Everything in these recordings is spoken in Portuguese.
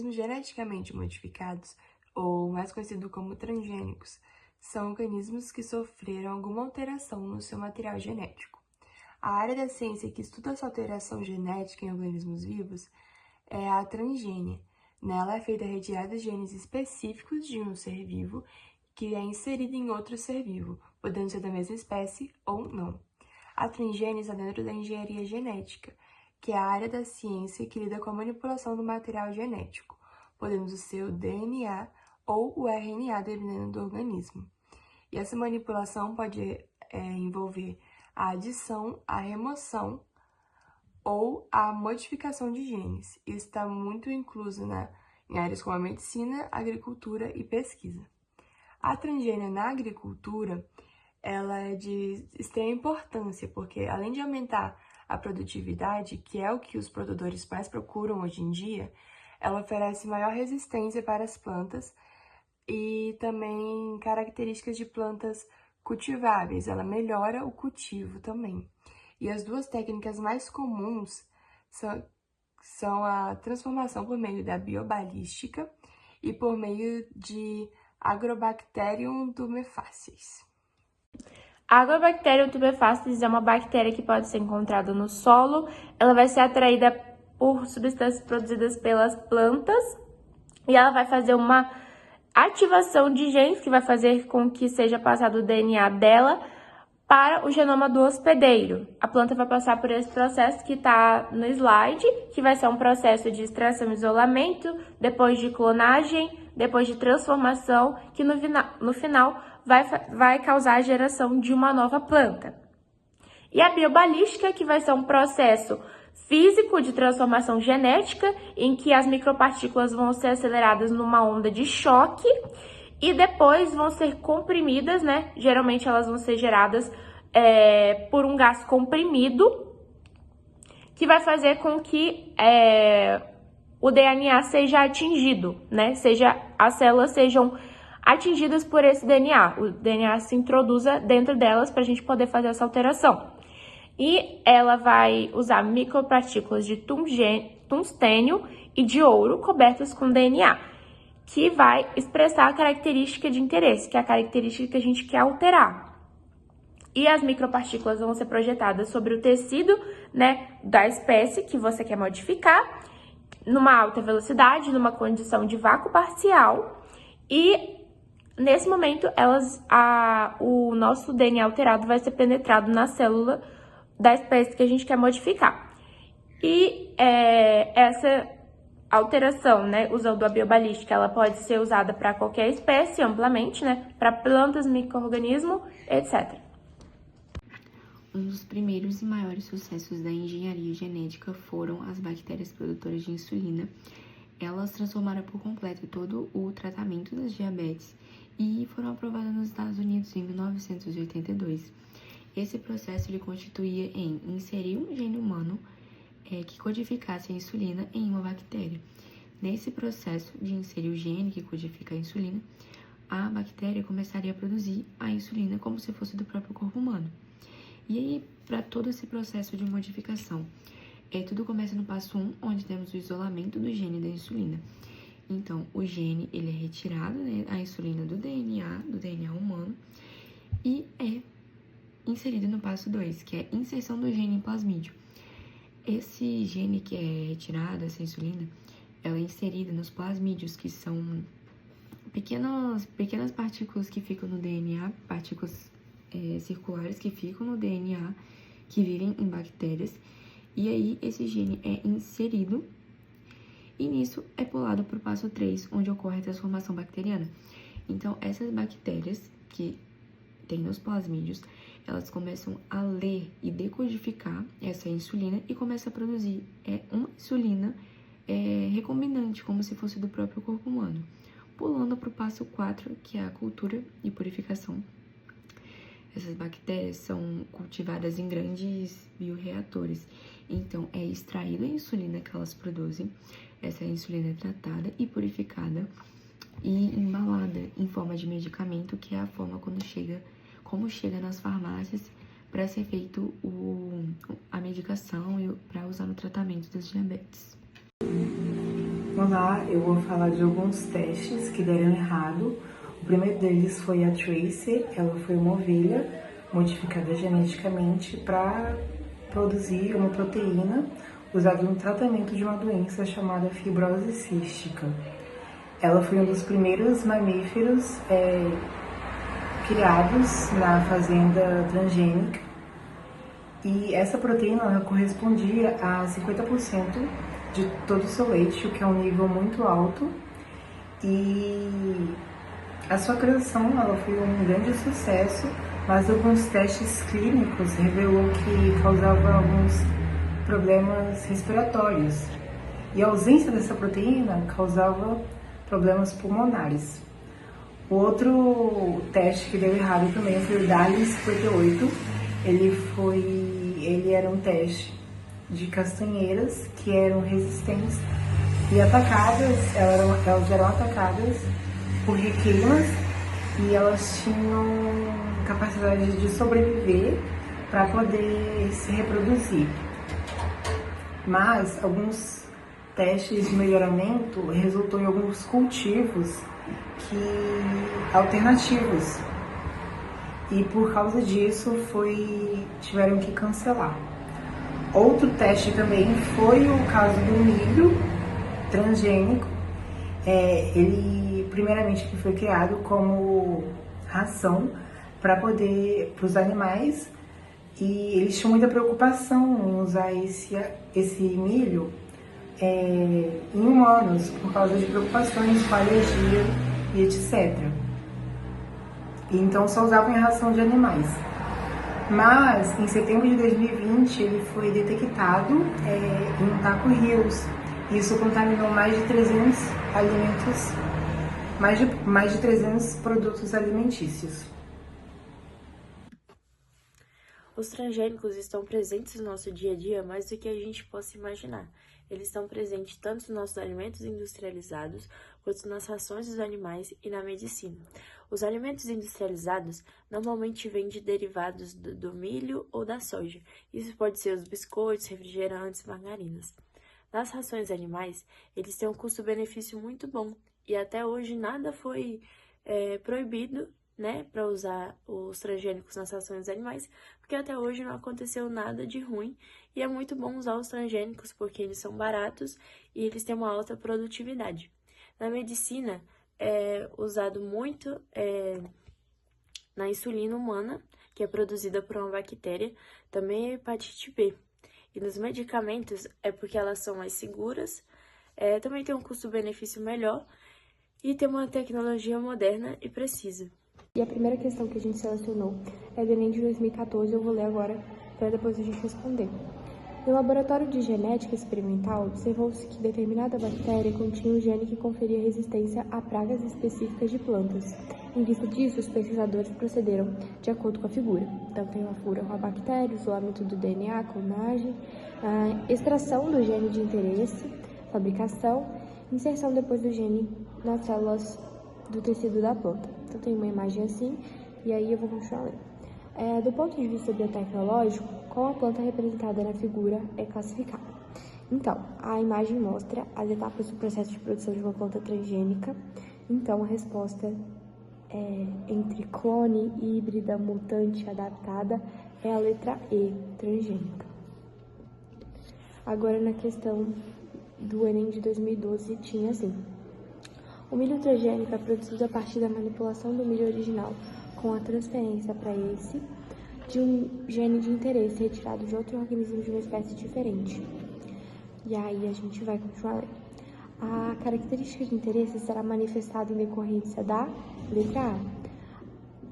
organismos geneticamente modificados, ou mais conhecido como transgênicos, são organismos que sofreram alguma alteração no seu material genético. A área da ciência que estuda essa alteração genética em organismos vivos é a transgênia. Nela é feita a retirada de genes específicos de um ser vivo que é inserido em outro ser vivo, podendo ser da mesma espécie ou não. A transgênia está dentro da engenharia genética, que é a área da ciência que lida com a manipulação do material genético, podendo ser o DNA ou o RNA, dependendo do organismo. E essa manipulação pode envolver a adição, a remoção ou a modificação de genes. Isso está muito incluso em áreas como a medicina, agricultura e pesquisa. A transgênia na agricultura, ela é de extrema importância, porque além de aumentar a produtividade, que é o que os produtores mais procuram hoje em dia, ela oferece maior resistência para as plantas e também características de plantas cultiváveis. Ela melhora o cultivo também. E as duas técnicas mais comuns são a transformação por meio da biobalística e por meio de Agrobacterium tumefaciens. A Agrobacterium tumefaciens é uma bactéria que pode ser encontrada no solo. Ela vai ser atraída por substâncias produzidas pelas plantas e ela vai fazer uma ativação de genes que vai fazer com que seja passado o DNA dela para o genoma do hospedeiro. A planta vai passar por esse processo que está no slide, que vai ser um processo de extração e isolamento, depois de clonagem, depois de transformação, que no final vai causar a geração de uma nova planta. E a biobalística, que vai ser um processo físico de transformação genética, em que as micropartículas vão ser aceleradas numa onda de choque e depois vão ser comprimidas, né? Geralmente elas vão ser geradas por um gás comprimido, que vai fazer com que o DNA seja atingido, né? As células sejam atingidas por esse DNA. O DNA se introduza dentro delas para a gente poder fazer essa alteração. E ela vai usar micropartículas de tungstênio e de ouro cobertas com DNA, que vai expressar a característica de interesse, que é a característica que a gente quer alterar. E as micropartículas vão ser projetadas sobre o tecido, né, da espécie que você quer modificar, numa alta velocidade, numa condição de vácuo parcial, e nesse momento o nosso DNA alterado vai ser penetrado na célula da espécie que a gente quer modificar. E essa alteração, né, usando a biobalística, ela pode ser usada para qualquer espécie amplamente, né, para plantas, micro-organismos, etc. Um dos primeiros e maiores sucessos da engenharia genética foram as bactérias produtoras de insulina. Elas transformaram por completo todo o tratamento das diabetes e foram aprovadas nos Estados Unidos em 1982. Esse processo ele constituía em inserir um gene humano que codificasse a insulina em uma bactéria. Nesse processo de inserir o gene que codifica a insulina, a bactéria começaria a produzir a insulina como se fosse do próprio corpo humano. E aí, para todo esse processo de modificação, tudo começa no passo 1, onde temos o isolamento do gene da insulina. Então, o gene ele é retirado, né, a insulina do DNA humano, e é inserido no passo 2, que é a inserção do gene em plasmídio. Esse gene que é retirado, essa insulina, ela é inserida nos plasmídios, que são pequenas partículas que ficam no DNA, partículas circulares que ficam no DNA, que vivem em bactérias, e aí esse gene é inserido, e nisso é pulado para o passo 3, onde ocorre a transformação bacteriana. Então, essas bactérias que tem nos plasmídios, elas começam a ler e decodificar essa insulina e começam a produzir uma insulina recombinante, como se fosse do próprio corpo humano. Pulando para o passo 4, que é a cultura e purificação. Essas bactérias são cultivadas em grandes bioreatores. Então, é extraída a insulina que elas produzem. Essa insulina é tratada e purificada e embalada em forma de medicamento, que é a forma como chega nas farmácias para ser feito a medicação e para usar no tratamento das diabetes. Olá, eu vou falar de alguns testes que deram errado. O primeiro deles foi a Tracy. Ela foi uma ovelha modificada geneticamente para produzir uma proteína usada no tratamento de uma doença chamada fibrose cística. Ela foi um dos primeiros mamíferos criados na fazenda transgênica, e essa proteína ela correspondia a 50% de todo o seu leite, o que é um nível muito alto, e a sua criação ela foi um grande sucesso, mas alguns testes clínicos revelou que causava alguns problemas respiratórios, e a ausência dessa proteína causava problemas pulmonares. O outro teste que deu errado também foi o DALI 58. Ele era um teste de castanheiras que eram resistentes e atacadas, elas eram atacadas por requeimas, e elas tinham capacidade de sobreviver para poder se reproduzir. Mas alguns testes de melhoramento resultou em alguns cultivos alternativos, e por causa disso tiveram que cancelar. Outro teste também foi o caso do milho transgênico. Ele foi criado como ração para os animais, e eles tinham muita preocupação em usar esse milho em humanos, por causa de preocupações com alergia e etc. Então só usavam em ração de animais. Mas em setembro de 2020 ele foi detectado em Taco Hills. Isso contaminou mais de 300 alimentos, mais de 300 produtos alimentícios. Os transgênicos estão presentes no nosso dia a dia mais do que a gente possa imaginar. Eles estão presentes tanto nos nossos alimentos industrializados, quanto nas rações dos animais e na medicina. Os alimentos industrializados normalmente vêm de derivados do milho ou da soja. Isso pode ser os biscoitos, refrigerantes, margarinas. Nas rações animais, eles têm um custo-benefício muito bom, e até hoje nada foi proibido, né, para usar os transgênicos nas rações animais, porque até hoje não aconteceu nada de ruim, e é muito bom usar os transgênicos porque eles são baratos e eles têm uma alta produtividade. Na medicina, é usado muito na insulina humana, que é produzida por uma bactéria, também a hepatite B. E nos medicamentos é porque elas são mais seguras, também tem um custo-benefício melhor e tem uma tecnologia moderna e precisa. E a primeira questão que a gente selecionou é do Enem de 2014, eu vou ler agora para depois a gente responder. No laboratório de genética experimental, observou-se que determinada bactéria continha um gene que conferia resistência a pragas específicas de plantas. Em vista disso, os pesquisadores procederam de acordo com a figura. Então, tem uma fura com a bactéria, o isolamento do DNA, clonagem, a extração do gene de interesse, fabricação, inserção depois do gene nas células do tecido da planta. Então, tem uma imagem assim, e aí eu vou continuar lendo. Do ponto de vista biotecnológico, qual a planta representada na figura é classificada? Então, a imagem mostra as etapas do processo de produção de uma planta transgênica. Então, a resposta entre clone, híbrida, mutante, adaptada é a letra E, transgênica. Agora, na questão do Enem de 2012, tinha assim: o milho transgênico é produzido a partir da manipulação do milho original com a transferência para esse de um gene de interesse retirado de outro organismo de uma espécie diferente. E aí a gente vai continuar lendo. A característica de interesse será manifestada em decorrência da letra A,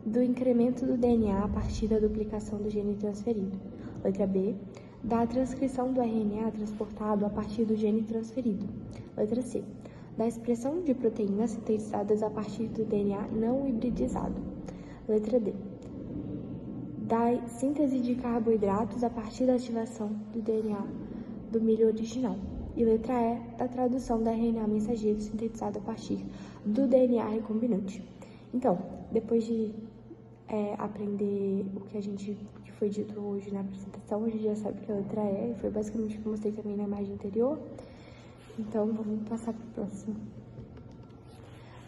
do incremento do DNA a partir da duplicação do gene transferido. Letra B, da transcrição do RNA transportado a partir do gene transferido. Letra C, da expressão de proteínas sintetizadas a partir do DNA não hibridizado. Letra D, da síntese de carboidratos a partir da ativação do DNA do milho original. E letra E, da tradução do RNA mensageiro sintetizado a partir do DNA recombinante. Então, depois de aprender o que foi dito hoje na apresentação, a gente já sabe que a letra E, e foi basicamente o que eu mostrei também na imagem anterior. Então, vamos passar para o próximo.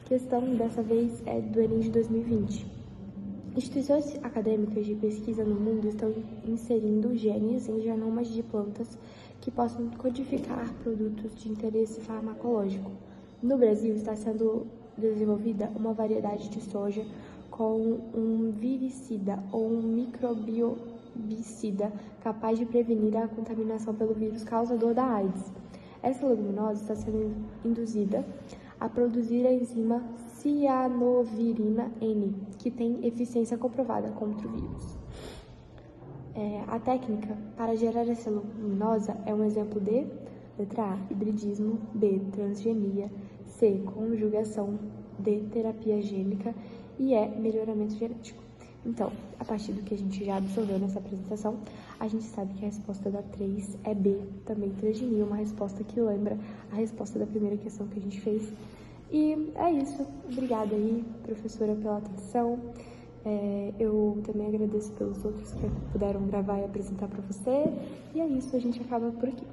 A questão dessa vez é do Enem de 2020. Instituições acadêmicas de pesquisa no mundo estão inserindo genes em genomas de plantas que possam codificar produtos de interesse farmacológico. No Brasil, está sendo desenvolvida uma variedade de soja com um viricida ou um microbiocida capaz de prevenir a contaminação pelo vírus causador da AIDS. Essa leguminosa está sendo induzida a produzir a enzima cianovirina N, que tem eficiência comprovada contra o vírus. A técnica para gerar essa leguminosa é um exemplo de letra A, hibridismo, B, transgenia, C, conjugação, D, terapia gênica e E, melhoramento genético. Então, a partir do que a gente já absorveu nessa apresentação, a gente sabe que a resposta da 3 é B, também transgenia, uma resposta que lembra a resposta da primeira questão que a gente fez. E é isso. Obrigada aí, professora, pela atenção. Eu também agradeço pelos outros que puderam gravar e apresentar para você. E é isso, a gente acaba por aqui.